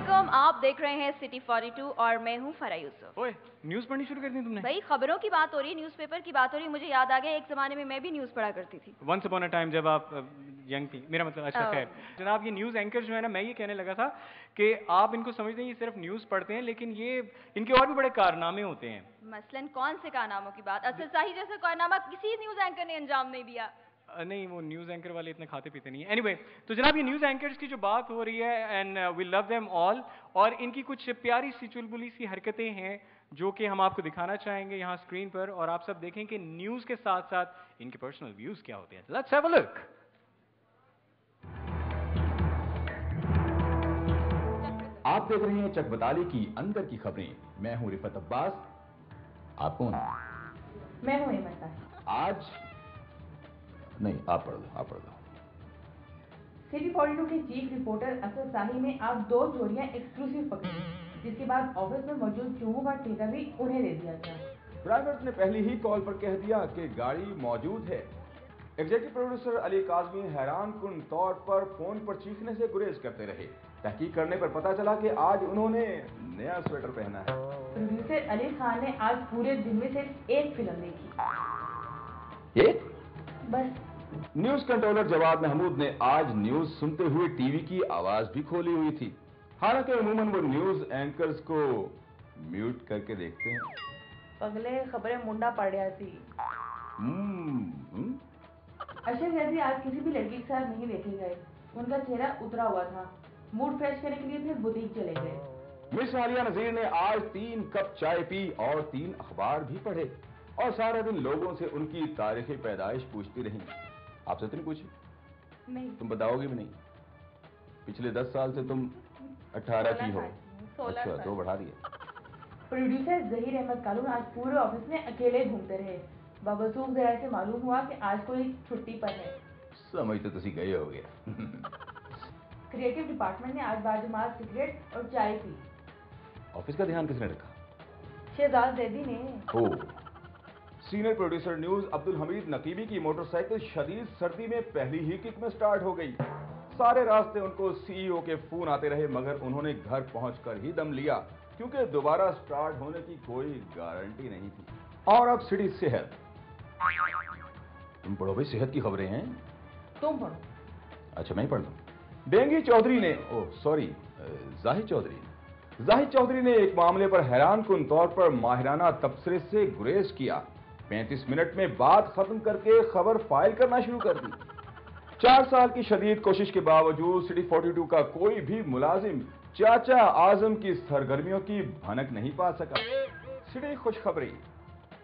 अस्सलामुअलैकुम, आप देख रहे हैं सिटी 42 और मैं हूं फरा यूसुफ। ओए, न्यूज़ पढ़नी शुरू कर दी तुमने? भाई खबरों की बात हो रही है, न्यूज़पेपर की बात हो रही है, मुझे याद आ गया एक ज़माने में मैं भी न्यूज़ पढ़ा करती थी। वंस अपॉन अ टाइम जब आप यंग थी, मेरा मतलब अच्छा खैर। जनाब ये न्यूज़ एंकर जो है ना, मैं ये कहने लगा था कि आप इनको समझते हैं ये सिर्फ न्यूज़ पढ़ते हैं, लेकिन ये इनके और भी बड़े कारनामे होते हैं। मसलन कौन से कारनामों की बात? असद साही जैसा कारनामा किसी न्यूज़ एंकर ने अंजाम नहीं दिया। नहीं, वो न्यूज़ एंकर वाले इतने खाते पीते नहीं है। एनीवे, तो जनाब ये न्यूज़ एंकर्स की जो बात हो रही है, and we love them all, और इनकी कुछ प्यारी सी चुलबुली सी हरकतें हैं जो कि हम आपको दिखाना चाहेंगे यहाँ स्क्रीन पर, और आप सब देखें कि न्यूज़ के साथ साथ इनके पर्सनल व्यूज़ क्या होते हैं। Let's have a look. आप देख रहे हैं चकबताली की अंदर की खबरें। मैं हूं रिफत अब्बास। आप कौन? मैं हूं हेमंत ताहिर। आज नहीं, आप पढ़ दो। सिटी 42 के चीफ रिपोर्टर असद साही ने आज 2 चोरियां एक्सक्लूसिव पकड़ी, जिसके बाद ऑफिस में मौजूद चोरों का ठेका भी उन्हें दे दिया गया। ड्राइवर ने पहली ही कॉल पर कह दिया कि गाड़ी मौजूद है। एग्जीक्यूटिव प्रोड्यूसर अली काजमी हैरान कुन तौर पर फोन पर चीखने से गुरेज करते रहे। तहकीक करने पर पता चला कि आज उन्होंने नया स्वेटर पहना है। प्रोड्यूसर अली खान ने आज पूरे दिन में सिर्फ एक फिल्म देखी। एक? बस। न्यूज कंट्रोलर जवाद महमूद ने आज न्यूज सुनते हुए टीवी की आवाज भी खोली हुई थी। हालांकि अमूमन वो न्यूज एंकर्स को म्यूट करके देखते हैं। पगले खबरें मुंडा पड़ रहा थी। अशर जैसी आज किसी भी लड़की के साथ नहीं देखे गए। उनका चेहरा उतरा हुआ था। मूड फ्रेश करने के लिए फिर बुटीक चले गए। मिस आलिया नजीर ने आज 3 कप चाय पी और 3 अखबार भी पढ़े, और सारा दिन लोगों से उनकी तारीख पैदाइश पूछती रही। आपसे तो नहीं पूछी? नहीं। तुम बताओगी भी नहीं? पिछले 10 साल से तुम 18 की हो। 16 अच्छा, 2 बढ़ा दिए। प्रोड्यूसर जहीर अहमद कालून आज पूरे ऑफिस में अकेले घूमते रहे। बवसूख जरा से मालूम हुआ कि आज कोई छुट्टी पर है। समझ तो तुसी गए हो गया। क्रिएटिव डिपार्टमेंट ने आज बाजमात सिगरेट और चाय पी। ऑफिस का ध्यान किसने रखा? शहजाद जैदी ने। Oh. Senior producer news Abdul Hameed Naqibi की मोटरसाइकिल शदीद सर्दी में पहली ही किक में स्टार्ट हो गई। सारे रास्ते उनको सीईओ के फोन आते रहे, मगर उन्होंने घर पहुंचकर ही दम लिया, क्योंकि दोबारा स्टार्ट होने की कोई गारंटी नहीं थी। और अब सिटी सेहत। तुम पढ़ो भाई, सेहत की खबरें हैं। तुम पढ़ो। अच्छा, मैं ही पढ़ दूं। डेंगी चौधरी ने जाहिद चौधरी ने एक मामले पर हैरान कुन तौर पर माहिराना तबसरे से गुरेज किया। 35 मिनट में बात खत्म करके खबर फाइल करना शुरू कर दी। 4 साल की शदीद कोशिश के बावजूद सिटी 42 का कोई भी मुलाजिम चाचा आजम की सरगर्मियों की भनक नहीं पा सका। सिटी खुशखबरी।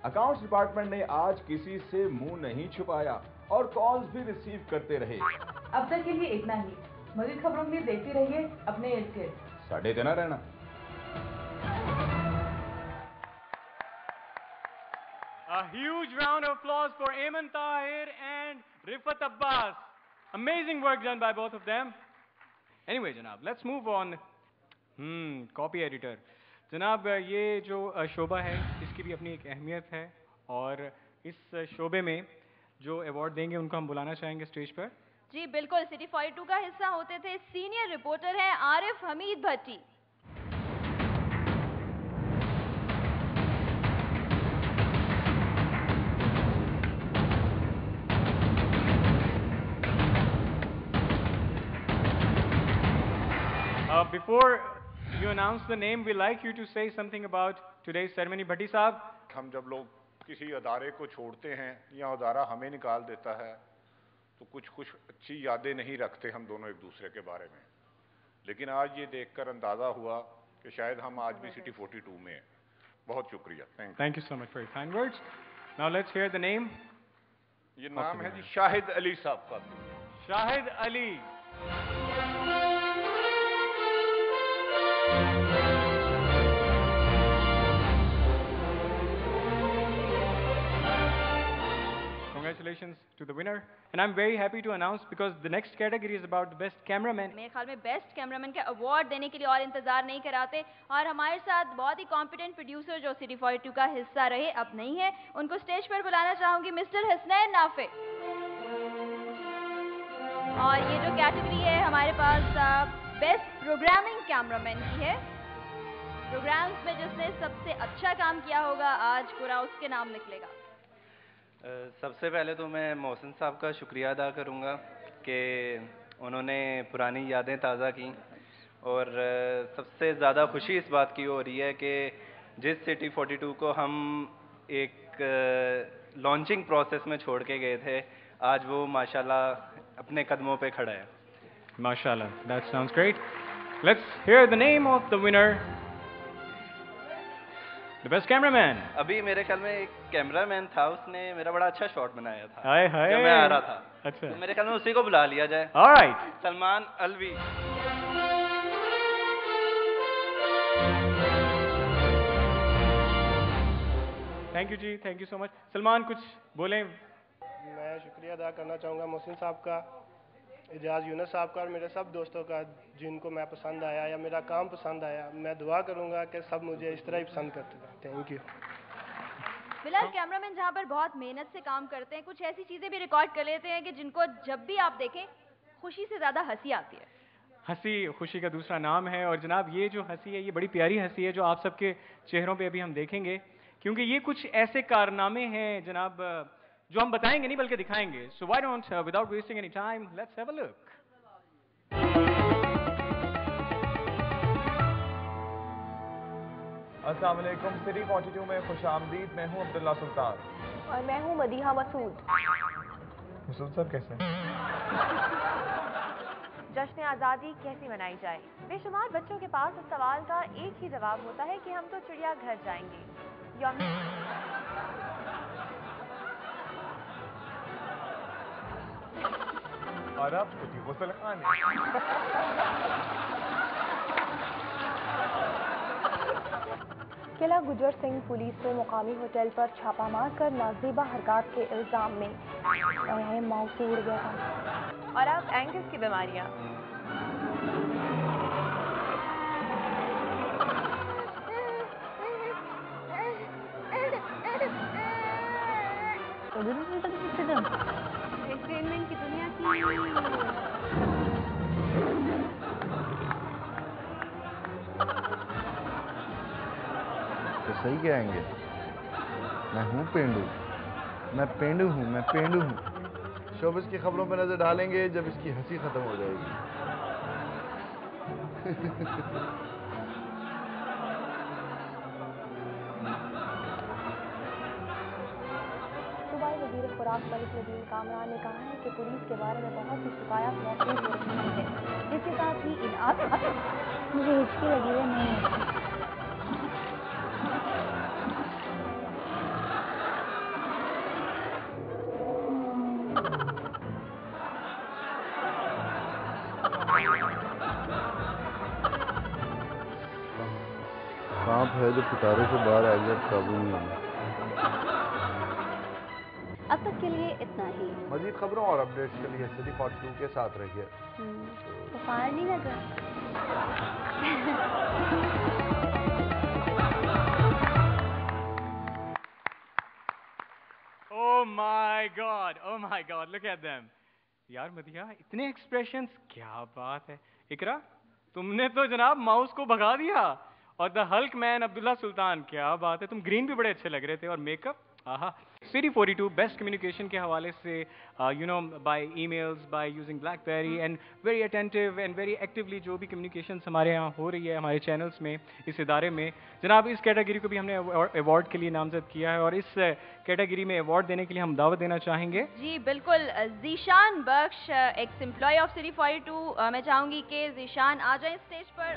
अकाउंट्स डिपार्टमेंट ने आज किसी से मुंह नहीं छुपाया और कॉल्स भी रिसीव करते रहे। अब तक के लिए इतना ही। मजीद खबरों के लिए देखते रहिए अपने इर्द गिर्द। साढ़े देना रहना। A huge round of applause for Ayman Tahir and Rifat Abbas. Amazing work done by both of them. Anyway, जनाब, let's move on. Copy editor. जनाब, ये जो शोबा है, इसकी भी अपनी एक अहमियत है, और इस शोबे में जो अवार्ड देंगे उनको हम बुलाना चाहेंगे स्टेज पर। जी बिल्कुल, सिटी 42 का हिस्सा होते थे सीनियर रिपोर्टर हैं आरिफ हमीद भट्टी। Before you announce the name, we like you to say something about today's ceremony. भट्टी साहब, हम जब लोग किसी अदारे को छोड़ते हैं या अदारा हमें निकाल देता है, तो कुछ अच्छी यादें नहीं रखते हम दोनों एक दूसरे के बारे में। लेकिन आज ये देखकर अंदाज़ा हुआ कि शायद हम आज भी सिटी 42 में हैं। बहुत शुक्रिया। Thank you so much for your kind words. Now let's hear the name. ये नाम है जी शाहिद अली साहब का। Shahid Ali. Congratulations to the winner, and I'm very happy to announce because the next category is about the best cameraman. मेरे ख्याल में best cameraman का award देने के लिए और इंतजार नहीं कराते, और हमारे साथ बहुत ही कॉम्पिटेंट प्रोड्यूसर जो सिटी 42 का हिस्सा रहे अब नहीं है, उनको स्टेज पर बुलाना चाहूंगी, मिस्टर हसनैन नाफे। और ये जो कैटेगरी है हमारे पास बेस्ट प्रोग्रामिंग कैमरामैन की है। प्रोग्राम्स में जिसने सबसे अच्छा काम किया होगा आज पूरा उसके नाम निकलेगा। सबसे पहले तो मैं मोहसिन साहब का शुक्रिया अदा करूँगा कि उन्होंने पुरानी यादें ताज़ा की, और सबसे ज़्यादा खुशी इस बात की हो रही है कि जिस सिटी 42 को हम एक लॉन्चिंग प्रोसेस में छोड़ के गए थे, आज वो माशाल्लाह अपने कदमों पे खड़ा है। Mashallah, that sounds great. Let's hear the name of the winner. The best cameraman. अभी मेरे ख्याल में एक कैमरामैन था, उसने मेरा बड़ा अच्छा शॉट बनाया था हाय हाय, जब मैं आ रहा था। अच्छा, तो मेरे ख्याल में उसी को बुला लिया जाए। all right. Salman Alvi. Thank you जी, thank you so much. Salman कुछ बोलें? मैं शुक्रिया अदा करना चाहूँगा मोहसिन साहब का, एजाज यूनुस साहब का और मेरे सब दोस्तों का जिनको मैं पसंद आया या मेरा काम पसंद आया। मैं दुआ करूँगा कि सब मुझे इस तरह ही पसंद करते रहें। Thank you. फिलहाल कैमरामैन जहाँ पर बहुत मेहनत से काम करते हैं, कुछ ऐसी चीज़ें भी रिकॉर्ड कर लेते हैं कि जिनको जब भी आप देखें खुशी से ज़्यादा हंसी आती है। हंसी खुशी का दूसरा नाम है, और जनाब ये जो हंसी है ये बड़ी प्यारी हंसी है जो आप सबके चेहरों पे अभी हम देखेंगे, क्योंकि ये कुछ ऐसे कारनामे हैं जनाब जो हम बताएंगे नहीं बल्कि दिखाएंगे। So why don't without wasting any time let's have a look. अस्सलाम वालेकुम। सिटी 42 में खुशामदीद। मैं हूं अब्दुल्ला सुल्तान और मैं हूं मदीहा मसूद। मसूद साहब कैसे हैं? जश्न आज़ादी कैसे मनाई जाए? बेशुमार बच्चों के पास इस सवाल का एक ही जवाब होता है कि हम तो चिड़ियाघर जाएंगे। और अब कुछ गुस्ल खाने। किला गुजर सिंह पुलिस ने मुकामी होटल पर छापा मारकर नाज़ेबा हरकत के इल्जाम में माउस से उड़ गया था। और अब एंगस की बीमारियां। एंटरटेनमेंट की दुनिया की तो सही कहेंगे, मैं हूँ पेंडू, मैं पेंडू हूँ, मैं पेंडू हूँ। शोबिस की खबरों पर नजर डालेंगे जब इसकी हंसी खत्म हो जाएगी। सूबाई वज़ीर खुराक मलिक नदीम कामरान ने कहा है कि पुलिस के बारे में बहुत सी शिकायत मौसूल हो रही है, जिसके साथ ही मुझे हिचकी लगी है नहीं। सांप है जो पिटारे से बाहर आ गया, काबू नहीं होना। अब तक के लिए इतना ही। मजीद खबरों और अपडेट्स के लिए सिटी 42 के साथ रहिए। तो फायर नहीं लगा। Oh my God, look at them. यार मदिया, इतने एक्सप्रेशंस, क्या बात है। इकरा, तुमने तो जनाब माउस को भगा दिया। और द हल्क मैन अब्दुल्ला सुल्तान, क्या बात है, तुम ग्रीन भी बड़े अच्छे लग रहे थे, और मेकअप आहा। सिटी 42 बेस्ट कम्युनिकेशन के हवाले से you know by emails, by using BlackBerry, and very attentive and very actively जो भी कम्युनिकेशन हमारे यहाँ हो रही है हमारे चैनल्स में, इस इदारे में जनाब, इस कैटेगरी को भी हमने अवार्ड के लिए नामजद किया है, और इस कैटेगरी में अवार्ड देने के लिए हम दावत देना चाहेंगे। जी बिल्कुल, ज़ीशान बख्श, एक्स एम्प्लॉय ऑफ सिटी 42, मैं चाहूँगी कि ज़ीशान आ जाएं स्टेज पर।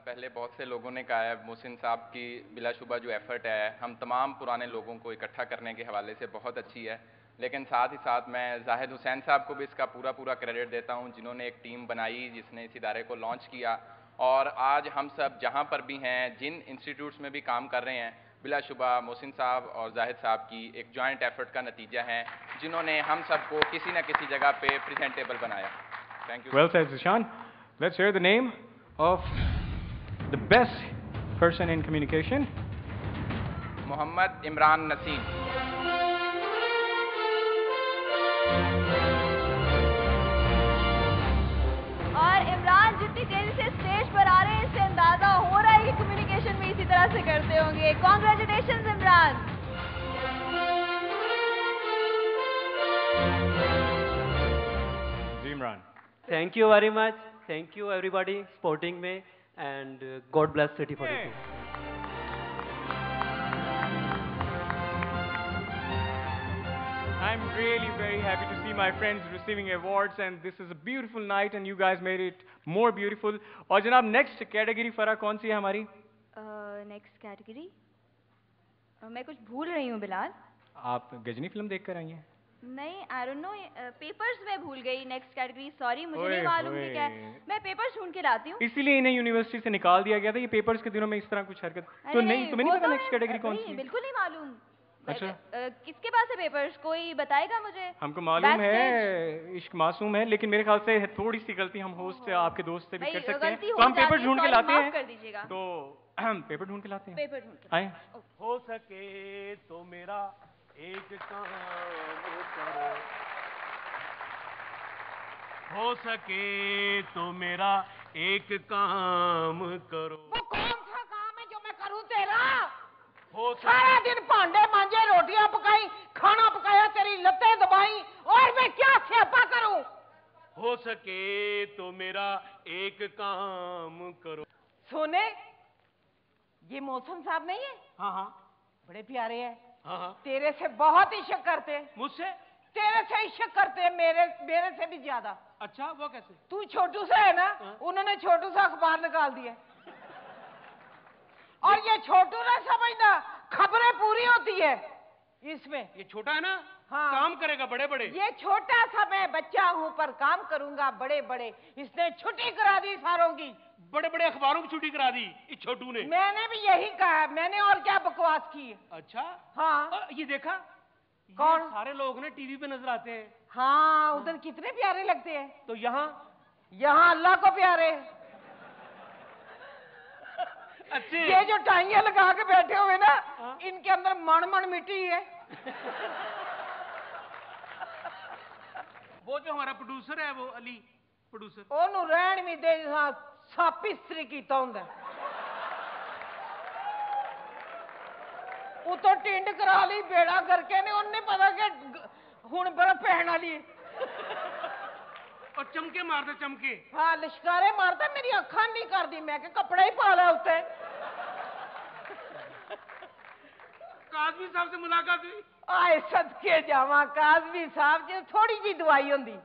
पहले बहुत से लोगों ने कहा है, मोहसिन साहब की बिलाशुबा जो एफर्ट है हम तमाम पुराने लोगों को इकट्ठा करने के हवाले से बहुत अच्छी है, लेकिन साथ ही साथ मैं जाहिद हुसैन साहब को भी इसका पूरा क्रेडिट देता हूं, जिन्होंने एक टीम बनाई जिसने इस इदारे को लॉन्च किया, और आज हम सब जहां पर भी हैं, जिन इंस्टीट्यूट्स में भी काम कर रहे हैं, बिलाशुबा मोहसिन साहब और जाहिद साहब की एक जॉइंट एफर्ट का नतीजा है, जिन्होंने हम सबको किसी न किसी जगह पे प्रेजेंटेबल बनाया। Thank you. Well said, Zishan. Let's hear the name of the best person in communication. Mohammad Imran Naseem. और इमरान जितनी तेजी से स्टेज पर आ रहे हैं, इससे अंदाजा हो रहा है कि कम्युनिकेशन भी इसी तरह से करते होंगे। कॉन्ग्रेचुलेशन इमरान। जी Imran. Thank you very much. Thank you everybody supporting me, and God bless City 42. I'm really very happy to see my friends receiving awards, and this is a beautiful night, and you guys made it more beautiful. और जनाब next category फरा कौन सी है हमारी? Next category मैं कुछ भूल रही हूँ बिलाल। आप गजनी फिल्म देख कर आई हैं? नहीं, आई डोंट नो, पेपर्स में भूल गई। नेक्स्ट कैटेगरी, सॉरी, मुझे नहीं मालूम कि क्या है। मैं पेपर्स ढूंढ के लाती हूँ। इसीलिए इन्हें यूनिवर्सिटी से निकाल दिया गया था। ये पेपर्स के दिनों में इस तरह कुछ हरकत तो नहीं, तुम्हें नहीं पता नेक्स्ट कैटेगरी कौन सी है? बिल्कुल नहीं मालूम। अच्छा, किसके पास है पेपर्स? कोई बताएगा मुझे? हमको मालूम है इश्क मासूम है, लेकिन मेरे ख्याल से थोड़ी सी गलती हम होस्ट आपके दोस्त से भी कर सकते हैं, तो हम पेपर ढूंढ के लाते हैं। तो हम पेपर ढूंढ के लाते हैं। पेपर ढूंढ के आए। हो सके तो मेरा एक काम करो, हो सके तो मेरा एक काम करो। वो कौन सा काम है जो मैं करूं तेरा? सारा दिन भांडे मांजे, रोटियां पकाई, खाना पकाया, तेरी लत्तें दबाई, और मैं क्या स्यापा करूं? हो सके तो मेरा एक काम करो। सोने, ये मौसम साहब नहीं है? हाँ हाँ, बड़े प्यारे हैं। हाँ हाँ, तेरे से बहुत इश्क करते हैं। मुझसे? तेरे से इश्क करते हैं, मेरे से भी ज्यादा। अच्छा, वो कैसे? तू छोटू सा है ना, उन्होंने छोटू सा अखबार निकाल दिया, और ये छोटू ना समझना, खबरें पूरी होती है इसमें। ये छोटा है ना? हाँ, काम करेगा बड़े बड़े। ये छोटा सा मैं बच्चा हूँ, पर काम करूंगा बड़े बड़े। इसने छुट्टी करा दी सारों की, बड़े बड़े अखबारों की छुट्टी करा दी इस छोटू ने। मैंने भी यही कहा, मैंने और क्या बकवास की है। अच्छा, हाँ। ये देखा, कौन? ये सारे लोग ना टीवी पे नजर आते हैं। हाँ, उधर कितने प्यारे लगते हैं। तो यहाँ अल्लाह को प्यारे। अच्छे। ये जो टाइयां लगा के बैठे हुए ना, इनके अंदर मन मिट्टी है। वो जो हमारा प्रोड्यूसर है, वो अली प्रोड्यूसर, ओनू रहन भी दे, सप इस्त्री कीता हुंदा। उतो टिंड करा ली बेड़ा करके ने, उन्हें पता कि हुण बर्फ पैण वाली है। और चमके मारते चमके। हाँ, लिशकारे मारता, मेरी अखा नहीं कर दी। मैं कपड़ा ही पा लिया उत्ते। काजमी साहब से मुलाकात हुई? आए सदके जावा, काजमी साहब जी थोड़ी जी दवाई होंदी।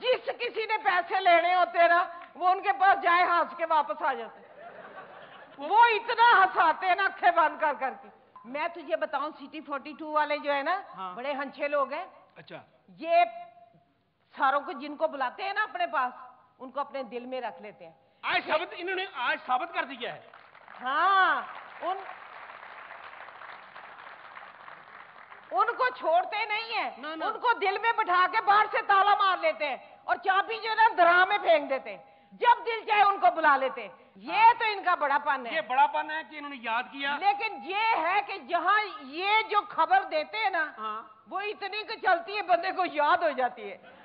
जिस किसी ने पैसे लेने होते ना, वो उनके पास जाए, हंस के वापस आ जाते। वो इतना हंसाते ना, अखे बंद कर करके। मैं तुझे बताऊं, सिटी 42 वाले जो है ना, हाँ, बड़े हंछे लोग हैं। अच्छा। ये सारों को जिनको बुलाते हैं ना अपने पास, उनको अपने दिल में रख लेते हैं। इन्होंने आज साबित कर दिया है। हाँ, उनको छोड़ते नहीं है, उनको दिल में बिठा के बाहर से ताला मार लेते हैं, और चाबी जो है ना दरा में फेंक देते हैं। जब दिल चाहे उनको बुला लेते हैं। ये तो इनका बड़ापन है। ये बड़ापन है कि इन्होंने याद किया। लेकिन ये है कि जहां ये जो खबर देते हैं ना, वो इतनी कि चलती है, बंदे को याद हो जाती है।